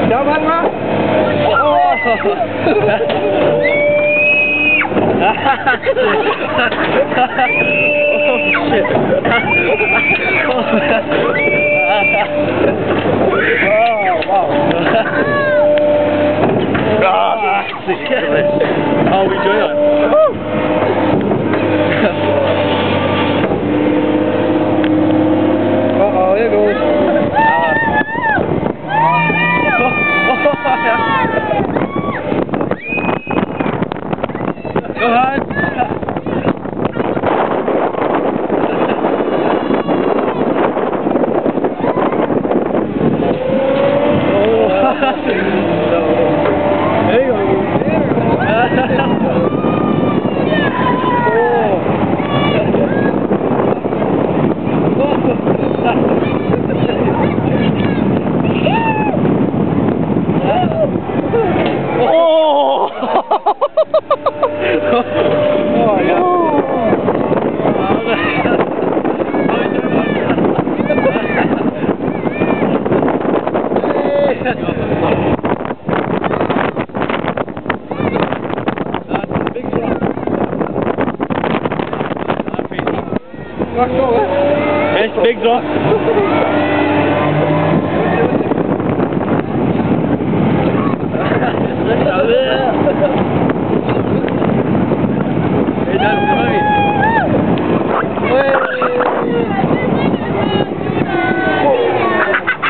Jaman ma. Oh shit. Oh wow. Oh, we enjoy it. Uh-oh, there goes. Go ahead. There you go. Echt big drop.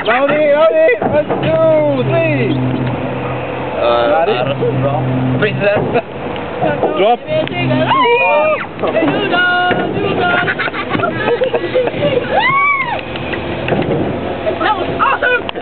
Loading, let's go, three. Princess. Drop. That was awesome!